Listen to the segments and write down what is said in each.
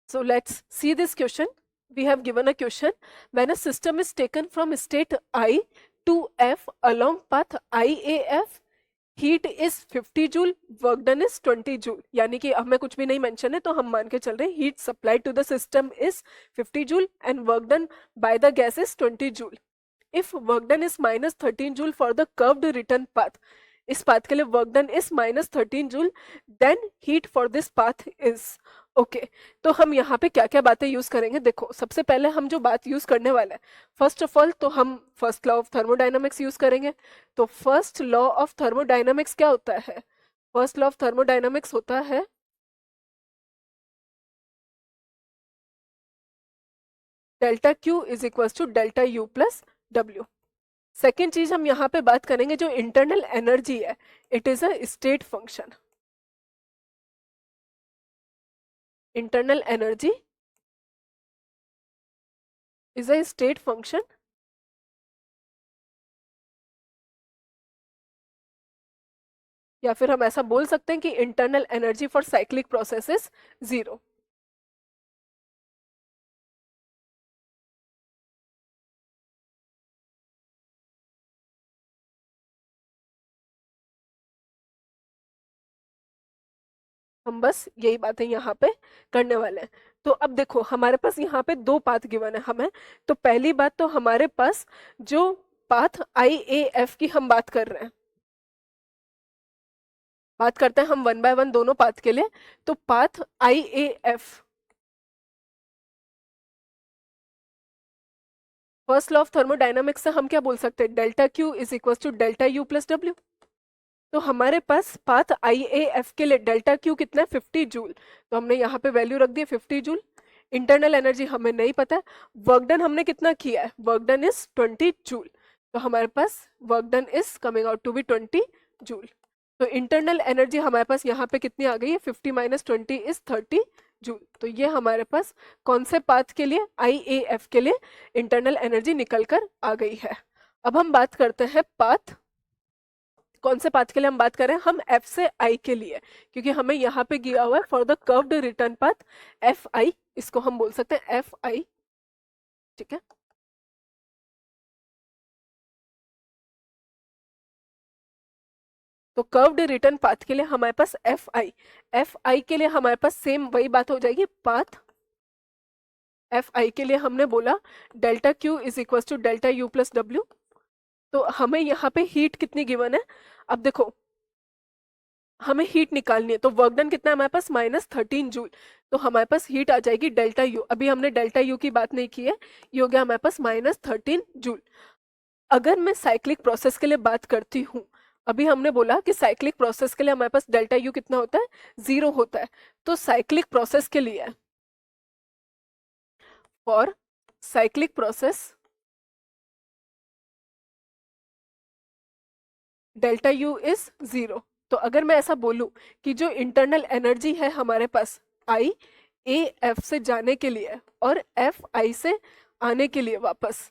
So let's see this question. We have given a question. When a system is taken from state I to F along path IAF, heat is 50 joule, work done is 20 joule. यानी कि हमें कुछ भी नहीं mention है तो हम मान के चल रहे हैं heat supply to the system is 50 joule and work done by the gas is 20 joule. If work done is -13 joule for the curved return path, इस पाथ के लिए work done is -13 joule, then heat for this path is. Okay, तो हम यहाँ पे क्या क्या बातें यूज करेंगे. देखो, सबसे पहले हम जो बात यूज करने वाले हैं, फर्स्ट ऑफ ऑल तो हम first law of thermodynamics use करेंगे. तो फर्स्ट लॉ ऑफ थर्मोडायनामिक्स क्या होता है? फर्स्ट लॉ ऑफ थर्मोडायनामिक्स होता है delta Q is equal to delta U plus W. Second चीज हम यहाँ पे बात करेंगे, जो इंटरनल एनर्जी है, it is a state function. Internal energy is a state function या फिर हम ऐसा बोल सकते हैं कि internal energy for cyclic process is 0. हम बस यही बातें यहाँ पे करने वाले हैं. तो अब देखो, हमारे पास यहाँ पे दो पाथ गिवन है हमें. तो पहली बात तो हमारे पास जो पाथ IAF की हम बात कर रहे हैं, बात करते हैं हम वन बाय वन दोनों पाथ के लिए. तो path IAF, first law of thermodynamics से हम क्या बोल सकते हैं, delta Q is equal to delta U plus W. तो हमारे पास पाथ IAF के लिए डेल्टा क्यू कितना है, 50 जूल. तो हमने यहाँ पे वैल्यू रख दी 50 जूल. इंटरनल एनर्जी हमें नहीं पता है. वर्क डन हमने कितना किया है, वर्क डन इज 20 जूल. तो हमारे पास work done is coming out to be 20 joule. तो इंटरनल एनर्जी हमारे पास यहाँ पे कितनी आ गई है, 50 माइनस 20 इज 30 जूल. तो ये हमारे पास कौन से पाथ के लिए, IAF के लिए इंटरनल एनर्जी निकल कर आ गई है. अब हम बात करते हैं पाथ, कौन से पाथ के लिए हम बात कर रहे हैं, हम F से I के लिए, क्योंकि हमें यहाँ पे दिया हुआ है for the curved return path FI, इसको हम बोल सकते हैं FI. ठीक है, तो कर्व्ड रिटर्न पाथ के लिए हमारे पास FI के लिए हमारे पास सेम वही बात हो जाएगी. पाथ FI के लिए हमने बोला delta Q is equal to delta U plus W. तो हमें यहाँ पे हीट कितनी गिवन है, अब देखो हमें हीट निकालनी है. तो वर्क डन कितना है हमारे पास, -13 जूल. तो हमारे पास हीट आ जाएगी डेल्टा यू. अभी हमने डेल्टा यू की बात नहीं की है, ये हो गया हमारे पास -13 जूल. अगर मैं साइक्लिक प्रोसेस के लिए बात करती हूँ, अभी हमने बोला कि साइक्लिक प्रोसेस के लिए हमारे पास डेल्टा यू कितना होता है, 0 होता है. तो साइक्लिक प्रोसेस के लिए, for cyclic process delta U is 0. तो अगर मैं ऐसा बोलूं कि जो इंटरनल एनर्जी है हमारे पास IAF से जाने के लिए और FI से आने के लिए वापस,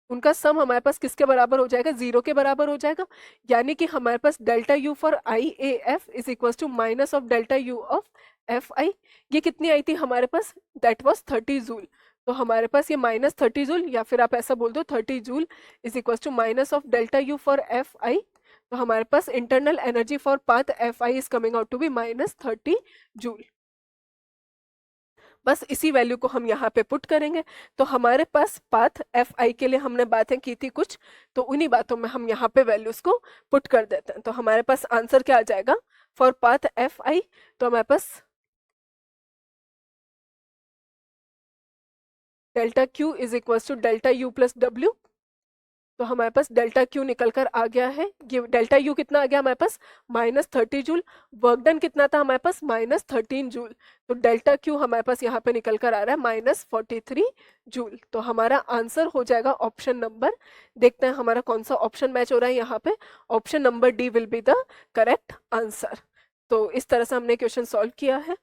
उनका सम हमारे पास किसके बराबर हो जाएगा, 0 के बराबर हो जाएगा. यानी कि हमारे पास delta you for IAF is equal to minus of delta u of FI. ये कितनी आई थी हमारे पास, दैट वाज 30 जूल. तो हमारे पास ये -30 जूल, या फिर आप ऐसा बोल दो 30 joule is equal to minus of delta you for FI. तो हमारे पास internal energy for path FI is coming out to be -30 joule. बस इसी वैल्यू को हम यहाँ पे पुट करेंगे. तो हमारे पास पाथ FI के लिए हमने बातें की थी कुछ, तो उन्हीं बातों में हम यहाँ पे वैल्यूज को पुट कर देते हैं. तो हमारे पास आंसर क्या आ जाएगा फॉर पाथ FI, तो हमारे पास delta Q is equal to delta U plus W. तो हमारे पास डेल्टा क्यू निकल कर आ गया है. ये डेल्टा यू कितना आ गया हमारे पास, -30 जूल. वर्क डन कितना था हमारे पास, -13 जूल. तो डेल्टा क्यू हमारे पास यहाँ पे निकल कर आ रहा है -43 जूल. तो हमारा आंसर हो जाएगा ऑप्शन नंबर, देखते हैं हमारा कौन सा ऑप्शन मैच हो रहा है यहाँ पे. Option number D will be the correct answer. तो इस तरह से हमने क्वेश्चन सॉल्व किया है.